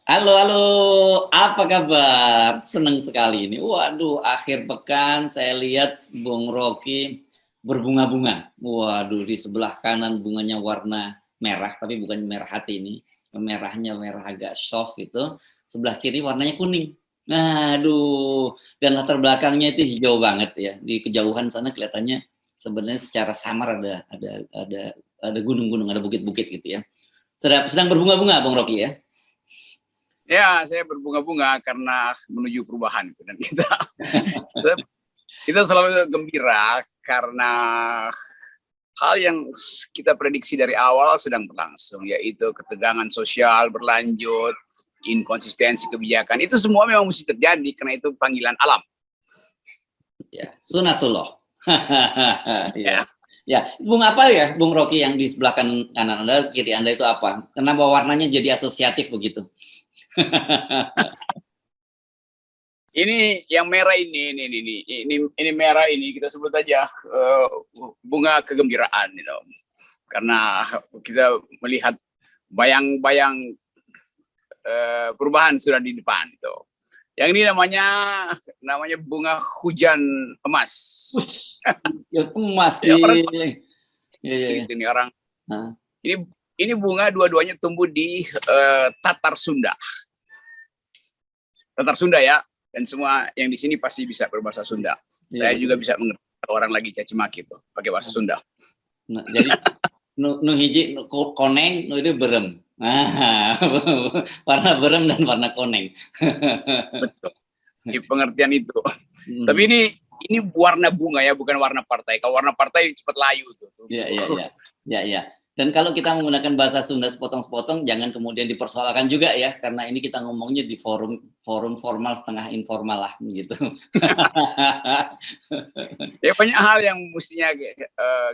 Halo, halo, apa kabar? Senang sekali ini. Waduh, akhir pekan saya lihat Bung Rocky berbunga-bunga. Waduh, di sebelah kanan bunganya warna merah, tapi bukan merah hati ini. Merahnya merah agak soft itu. Sebelah kiri warnanya kuning. Aduh, dan latar belakangnya itu hijau banget ya. Di kejauhan sana kelihatannya sebenarnya secara samar ada gunung-gunung, ada bukit-bukit gitu ya. Sedang berbunga-bunga, Bung Rocky ya. Ya, saya berbunga-bunga karena menuju perubahan dan kita selalu gembira karena hal yang kita prediksi dari awal sedang berlangsung, yaitu ketegangan sosial berlanjut, inkonsistensi kebijakan, itu semua memang mesti terjadi karena itu panggilan alam. Ya, sunatullah. Ya. Ya, Bung apa ya, Bung Rocky yang di sebelah kanan Anda, kiri Anda itu apa? Kenapa warnanya jadi asosiatif begitu? Ini yang merah ini merah ini kita sebut aja bunga kegembiraan, karena kita melihat bayang-bayang perubahan sudah di depan itu. Yang ini namanya bunga hujan emas. Ya, emas Ya, orang ya. ini orang. Ini bunga dua-duanya tumbuh di Tatar Sunda. Tatar Sunda ya, dan semua yang di sini pasti bisa berbahasa Sunda. Ya, saya juga bisa mengerti orang lagi caci maki tuh pakai bahasa Sunda. Nah, jadi nu hiji koneng, nu itu berem. Nah, warna berem dan warna koneng. Betul. Di pengertian itu. Tapi ini warna bunga ya, bukan warna partai. Kalau warna partai cepat layu tuh. Iya. Dan kalau kita menggunakan bahasa Sunda sepotong-sepotong, jangan kemudian dipersoalkan juga ya, karena ini kita ngomongnya di forum formal setengah informal lah, gitu. Ya banyak hal yang mestinya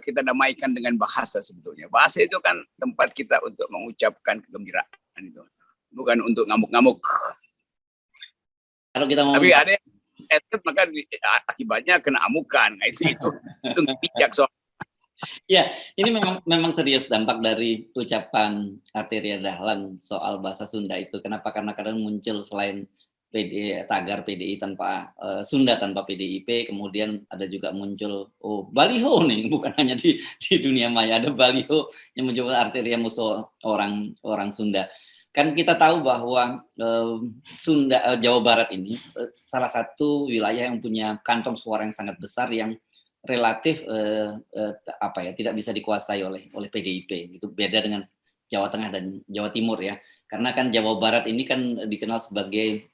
kita damaikan dengan bahasa sebetulnya. Bahasa itu kan tempat kita untuk mengucapkan kegembiraan itu, bukan untuk ngamuk-ngamuk. Kalau kita mau tapi ada yang maka akibatnya kena amukan, itu bijak soal. Ya, ini memang serius dampak dari ucapan Arteria Dahlan soal bahasa Sunda itu. Kenapa? Karena kadang muncul selain tagar PDI tanpa Sunda tanpa PDIP, kemudian ada juga muncul baliho nih, bukan hanya di dunia maya, ada baliho yang mencoba Arteria musuh orang Sunda. Kan kita tahu bahwa Jawa Barat ini salah satu wilayah yang punya kantong suara yang sangat besar yang relatif tidak bisa dikuasai oleh PDIP, gitu. Beda dengan Jawa Tengah dan Jawa Timur ya, karena kan Jawa Barat ini kan dikenal sebagai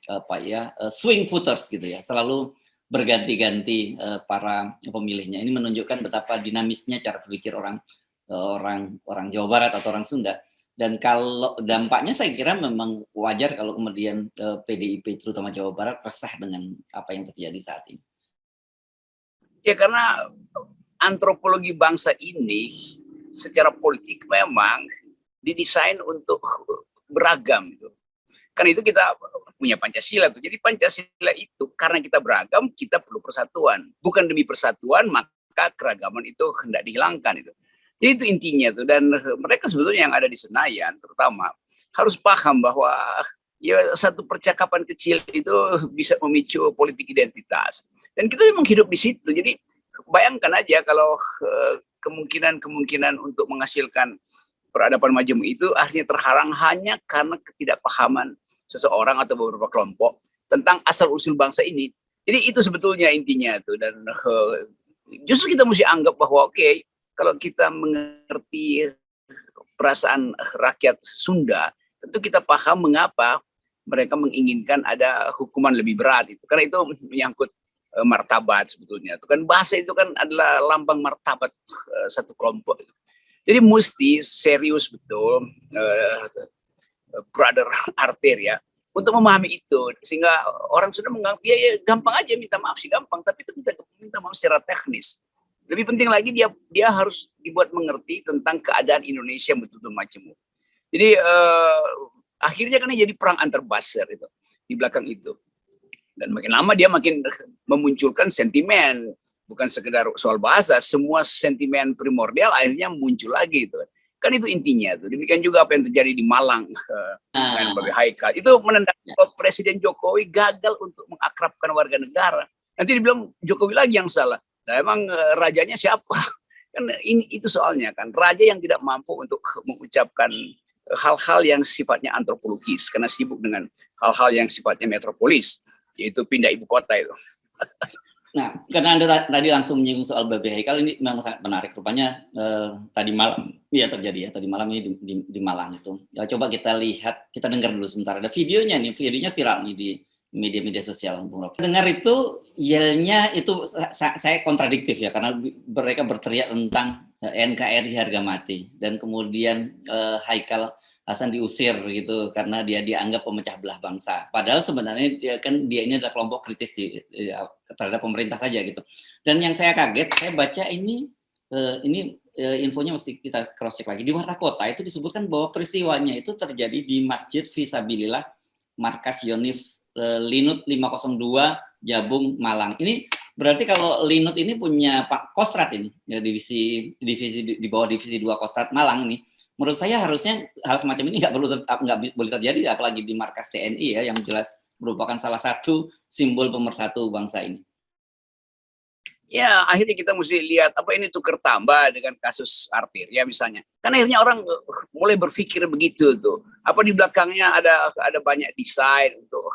swing voters gitu ya, selalu berganti-ganti para pemilihnya. Ini menunjukkan betapa dinamisnya cara berpikir orang Jawa Barat atau orang Sunda. Dan kalau dampaknya saya kira memang wajar kalau kemudian PDIP terutama Jawa Barat resah dengan apa yang terjadi saat ini. Ya karena antropologi bangsa ini secara politik memang didesain untuk beragam gitu. Karena itu kita punya Pancasila tuh. Jadi Pancasila itu karena kita beragam, kita perlu persatuan. Bukan demi persatuan maka keragaman itu hendak dihilangkan itu. Jadi itu intinya tuh. Dan mereka sebetulnya yang ada di Senayan terutama harus paham bahwa ya satu percakapan kecil itu bisa memicu politik identitas. Dan kita memang hidup di situ. Jadi bayangkan aja kalau kemungkinan untuk menghasilkan peradaban majemuk itu akhirnya terhalang hanya karena ketidakpahaman seseorang atau beberapa kelompok tentang asal-usul bangsa ini. Jadi itu sebetulnya intinya tuh. Dan justru kita mesti anggap bahwa kalau kita mengerti perasaan rakyat Sunda, tentu kita paham mengapa mereka menginginkan ada hukuman lebih berat itu. Karena itu menyangkut martabat sebetulnya. Itu kan bahasa itu kan adalah lambang martabat satu kelompok. Jadi mesti serius betul brother Arteria untuk memahami itu, sehingga orang sudah menganggap ya gampang aja minta maaf sih gampang, tapi itu minta maaf secara teknis. Lebih penting lagi dia harus dibuat mengerti tentang keadaan Indonesia betul-betul majemuk. Jadi akhirnya kan jadi perang antar buzzer itu di belakang itu. Dan makin lama dia makin memunculkan sentimen, bukan sekedar soal bahasa, semua sentimen primordial akhirnya muncul lagi itu. Kan itu intinya tuh. Demikian juga apa yang terjadi di Malang dengan Babi Haikal. Itu menandakan bahwa Presiden Jokowi gagal untuk mengakrabkan warga negara. Nanti dibilang Jokowi lagi yang salah. Nah, emang rajanya siapa? Kan itu soalnya kan. Raja yang tidak mampu untuk mengucapkan hal-hal yang sifatnya antropologis karena sibuk dengan hal-hal yang sifatnya metropolis, yaitu pindah ibu kota itu. Nah, karena Anda tadi langsung menyinggung soal Babi Haikal, ini memang sangat menarik. Rupanya tadi malam, ya terjadi ya, tadi malam ini di Malang itu. Ya, coba kita lihat, kita dengar dulu sebentar. Ada videonya nih, videonya viral nih di media-media sosial, Bung Rob. Dengar itu, yelnya itu saya kontradiktif ya, karena mereka berteriak tentang NKRI harga mati. Dan kemudian Haikal Hasan diusir gitu karena dia dianggap pemecah belah bangsa. Padahal sebenarnya dia ini adalah kelompok kritis terhadap pemerintah saja gitu. Dan yang saya kaget, saya baca ini infonya mesti kita cross check lagi. Di Warta Kota itu disebutkan bahwa peristiwanya itu terjadi di Masjid Fisabilillah Markas Yonif Linut 502 Jabung Malang. Ini berarti kalau Linut ini punya Pak Kostrat ini, ya, divisi di bawah divisi 2 Kostrat Malang ini. Menurut saya harusnya hal semacam ini nggak boleh terjadi, apalagi di markas TNI ya, yang jelas merupakan salah satu simbol pemersatu bangsa ini. Ya, akhirnya kita mesti lihat apa ini tukar tambah dengan kasus Arteria misalnya. Kan akhirnya orang mulai berpikir begitu tuh. Apa di belakangnya ada banyak desain untuk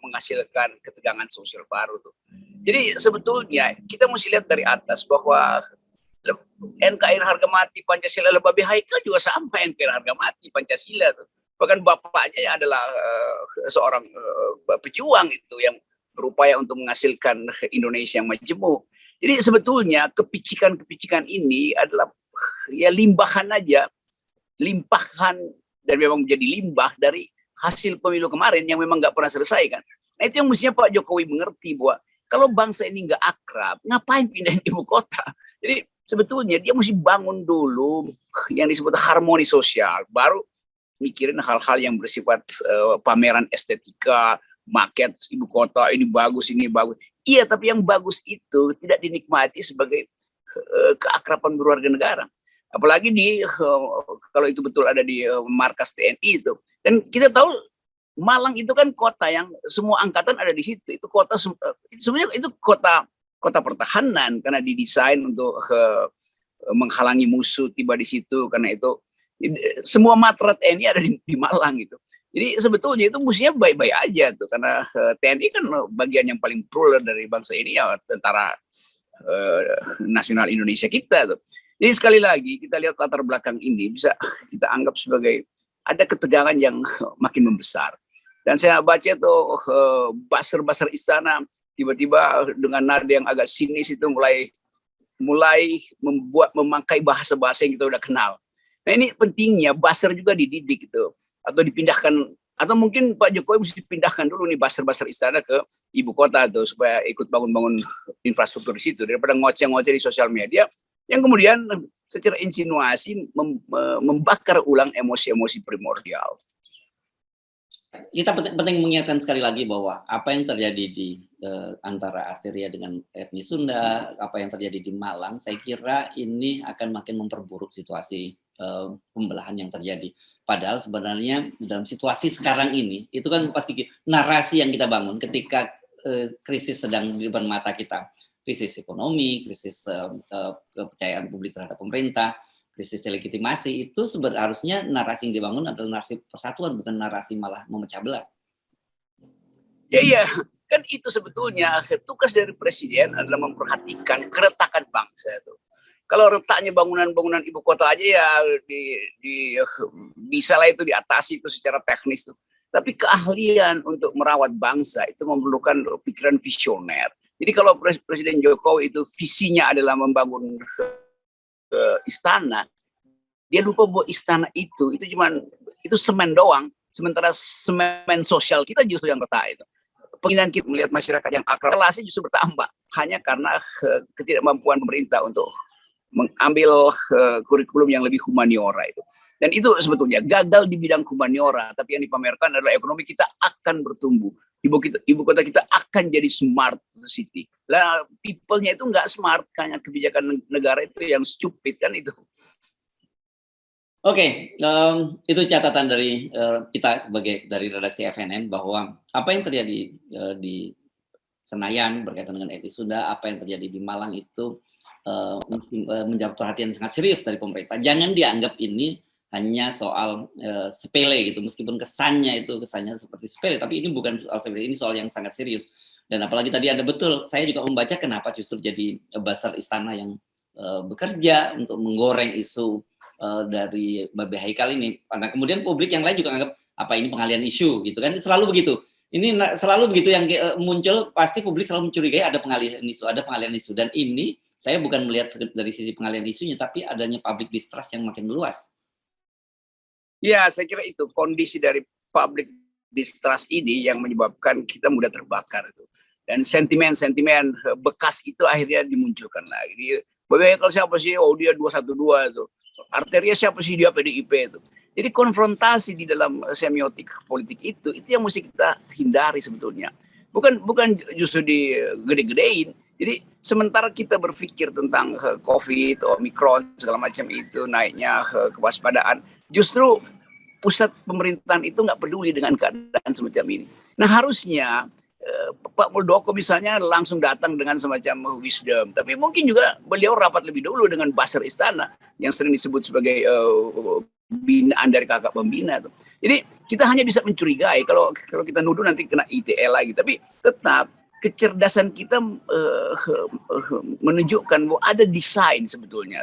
menghasilkan ketegangan sosial baru tuh. Jadi sebetulnya kita mesti lihat dari atas bahwa NKRI harga mati Pancasila, Babi Haikal juga sama NKRI harga mati Pancasila tuh. Bahkan bapaknya adalah seorang pejuang itu yang berupaya untuk menghasilkan Indonesia yang majemuk. Jadi sebetulnya kepicikan-kepicikan ini adalah ya limpahan aja, limpahan dan memang menjadi limbah dari hasil pemilu kemarin yang memang nggak pernah selesai kan. Nah itu yang mestinya Pak Jokowi mengerti bahwa kalau bangsa ini nggak akrab, ngapain pindahin ibu kota? Jadi sebetulnya dia mesti bangun dulu yang disebut harmoni sosial, baru mikirin hal-hal yang bersifat pameran estetika, market ibu kota ini bagus. Iya, tapi yang bagus itu tidak dinikmati sebagai keakraban berwarga negara. Apalagi kalau itu betul ada di markas TNI itu. Dan kita tahu Malang itu kan kota yang semua angkatan ada di situ. Itu kota sebenarnya itu kota pertahanan karena didesain untuk menghalangi musuh tiba di situ, karena itu semua matra TNI ada di Malang gitu. Jadi sebetulnya itu mestinya baik-baik aja tuh, karena TNI kan bagian yang paling plural dari bangsa ini ya, tentara nasional Indonesia kita tuh. Jadi sekali lagi kita lihat latar belakang ini bisa kita anggap sebagai ada ketegangan yang makin membesar. Dan saya baca tuh buzzer istana tiba-tiba dengan nada yang agak sinis itu mulai memakai bahasa-bahasa yang kita udah kenal. Nah ini pentingnya buzzer juga dididik gitu, atau dipindahkan, atau mungkin Pak Jokowi mesti pindahkan dulu nih buzzer istana ke ibu kota tuh supaya ikut bangun infrastruktur di situ, daripada ngoceh-ngoceh di sosial media yang kemudian secara insinuasi membakar ulang emosi-emosi primordial. Kita penting mengingatkan sekali lagi bahwa apa yang terjadi di antara Arteria dengan etnis Sunda, apa yang terjadi di Malang, saya kira ini akan makin memperburuk situasi pembelahan yang terjadi. Padahal sebenarnya dalam situasi sekarang ini, itu kan pasti narasi yang kita bangun ketika krisis sedang di depan mata kita. Krisis ekonomi, krisis kepercayaan publik terhadap pemerintah, krisis legitimasi, itu harusnya narasi yang dibangun adalah narasi persatuan, bukan narasi malah memecah belah. Ya iya, kan itu sebetulnya tugas dari presiden adalah memperhatikan keretakan bangsa itu. Kalau retaknya bangunan ibu kota aja ya bisa lah itu diatasi itu secara teknis tuh. Tapi keahlian untuk merawat bangsa itu memerlukan pikiran visioner. Jadi kalau Presiden Jokowi itu visinya adalah membangun istana, dia lupa bahwa istana itu semen doang, sementara semen sosial kita justru yang retak itu. Penginginan kita melihat masyarakat yang akrab, relasi justru bertambah hanya karena ketidakmampuan pemerintah untuk mengambil kurikulum yang lebih humaniora itu. Dan itu sebetulnya gagal di bidang humaniora, tapi yang dipamerkan adalah ekonomi kita akan bertumbuh. Ibu kota kita akan jadi smart city. Lah people-nya itu nggak smart, hanya kebijakan negara itu yang stupid kan itu. Oke, itu catatan dari kita sebagai dari redaksi FNN bahwa apa yang terjadi di Senayan berkaitan dengan etnis Sunda, apa yang terjadi di Malang itu mesti menjawab perhatian sangat serius dari pemerintah. Jangan dianggap ini hanya soal sepele gitu, meskipun kesannya seperti sepele, tapi ini bukan soal sepele, ini soal yang sangat serius. Dan apalagi tadi ada betul, saya juga membaca kenapa justru jadi buzzer istana yang bekerja untuk menggoreng isu dari Babe Haikal ini. Nah, kemudian publik yang lain juga anggap apa ini pengalian isu gitu kan, selalu begitu. Ini selalu begitu yang muncul, pasti publik selalu mencurigai ada pengalian isu, dan ini saya bukan melihat dari sisi pengalian isunya, tapi adanya public distrust yang makin meluas. Ya, saya kira itu kondisi dari public distrust ini yang menyebabkan kita mudah terbakar itu. Dan sentimen-sentimen bekas itu akhirnya dimunculkan lagi. Bagaimana kalau siapa sih? Oh, dia 212 itu. Arteria siapa sih? Dia PDIP itu. Jadi konfrontasi di dalam semiotik politik itu yang mesti kita hindari sebetulnya. Bukan justru digede-gedein. Jadi sementara kita berpikir tentang COVID, Omikron, segala macam itu, naiknya kewaspadaan, justru pusat pemerintahan itu nggak peduli dengan keadaan semacam ini. Nah, harusnya Pak Muldoko misalnya langsung datang dengan semacam wisdom. Tapi mungkin juga beliau rapat lebih dulu dengan buzzer istana yang sering disebut sebagai binaan dari kakak pembina. Jadi kita hanya bisa mencurigai kalau kita nuduh nanti kena ITE lagi. Tapi tetap kecerdasan kita menunjukkan bahwa ada desain sebetulnya.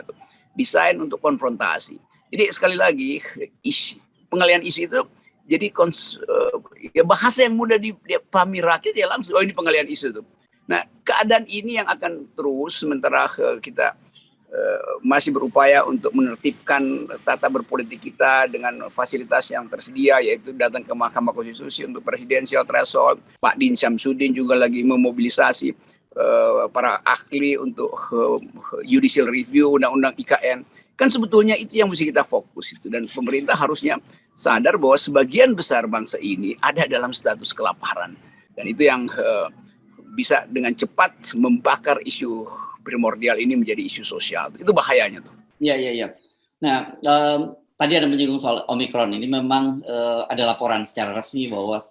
Desain untuk konfrontasi. Jadi sekali lagi, pengalian isu itu jadi ya bahasa yang mudah dipahami rakyat ya langsung, oh ini pengalian isu tuh. Nah, keadaan ini yang akan terus sementara kita masih berupaya untuk menertibkan tata berpolitik kita dengan fasilitas yang tersedia, yaitu datang ke Mahkamah Konstitusi untuk presidensial threshold. Pak Din Syamsuddin juga lagi memobilisasi para ahli untuk judicial review undang-undang IKN. Kan sebetulnya itu yang mesti kita fokus itu, dan pemerintah harusnya sadar bahwa sebagian besar bangsa ini ada dalam status kelaparan, dan itu yang bisa dengan cepat membakar isu primordial ini menjadi isu sosial. Itu bahayanya tuh. Iya. Nah, tadi ada menyinggung soal Omikron. Ini memang ada laporan secara resmi bahwa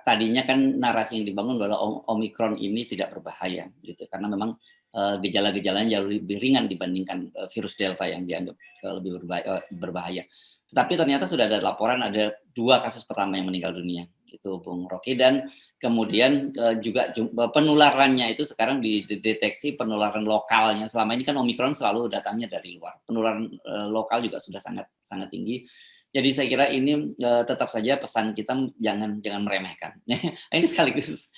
tadinya kan narasi yang dibangun bahwa Omikron ini tidak berbahaya, gitu. Karena memang gejala-gejalanya jauh lebih ringan dibandingkan virus Delta yang dianggap lebih berbahaya. Tetapi ternyata sudah ada laporan, ada 2 kasus pertama yang meninggal dunia, itu Bung Rocky, dan kemudian juga penularannya itu sekarang dideteksi penularan lokalnya. Selama ini kan Omikron selalu datangnya dari luar, penularan lokal juga sudah sangat tinggi. Jadi saya kira ini tetap saja pesan kita jangan meremehkan. Ini sekaligus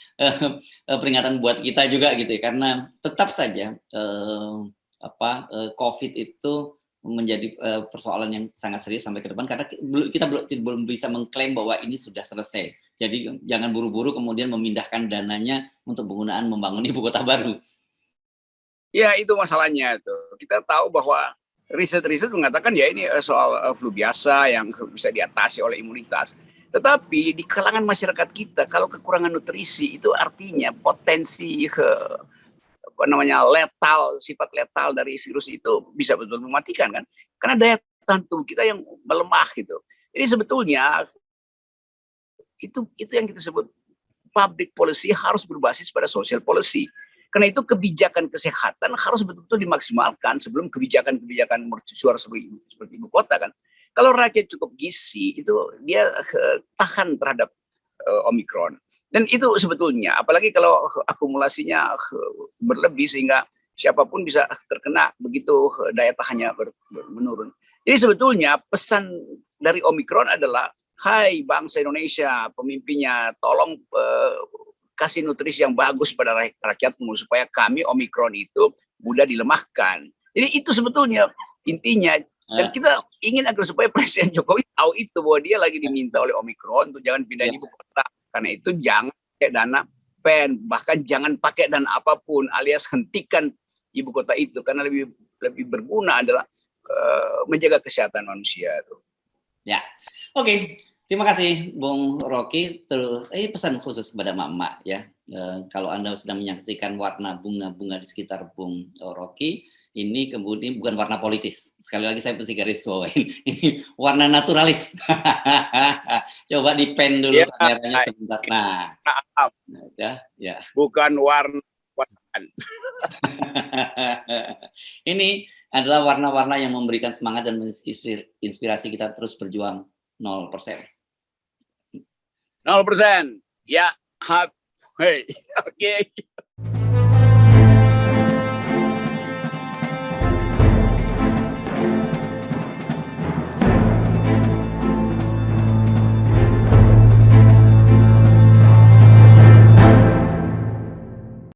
peringatan buat kita juga gitu ya, karena tetap saja COVID itu menjadi persoalan yang sangat serius sampai ke depan, karena kita belum bisa mengklaim bahwa ini sudah selesai. Jadi jangan buru-buru kemudian memindahkan dananya untuk penggunaan membangun ibu kota baru. Ya, itu masalahnya tuh. Kita tahu bahwa riset mengatakan ya ini soal flu biasa yang bisa diatasi oleh imunitas. Tetapi di kalangan masyarakat kita, kalau kekurangan nutrisi itu artinya potensi sifat letal dari virus itu bisa betul mematikan kan, karena daya tahan tubuh kita yang melemah gitu. Jadi sebetulnya itu yang kita sebut public policy harus berbasis pada social policy. Karena itu kebijakan kesehatan harus betul-betul dimaksimalkan sebelum kebijakan mercusuar seperti ibu kota kan. Kalau rakyat cukup gizi itu dia tahan terhadap Omikron. Dan itu sebetulnya, apalagi kalau akumulasinya berlebih sehingga siapapun bisa terkena begitu daya tahannya menurun. Jadi sebetulnya pesan dari Omikron adalah, hai bangsa Indonesia, pemimpinnya, tolong kasih nutrisi yang bagus pada rakyatmu supaya kami Omikron itu mudah dilemahkan. Jadi itu sebetulnya intinya. Dan kita ingin agar supaya Presiden Jokowi tahu itu, bahwa dia lagi diminta oleh Omikron untuk jangan pindah ibu kota. Karena itu jangan pakai dana PEN, bahkan jangan pakai dana apapun, alias hentikan ibu kota itu, karena lebih berguna adalah menjaga kesehatan manusia itu. Ya, oke. Terima kasih Bung Rocky. Terus pesan khusus kepada emak-emak ya. Kalau Anda sedang menyaksikan warna bunga-bunga di sekitar Bung Rocky, ini kemudian bukan warna politis. Sekali lagi saya mesti garis bawain. Ini warna naturalis. Coba di-pen dulu Ya, kameranya sebentar. Nah, maaf, ya. bukan warna kekuasaan. Ini adalah warna-warna yang memberikan semangat dan menginspirasi kita terus berjuang 0%. 0%. Ya, hei, oke.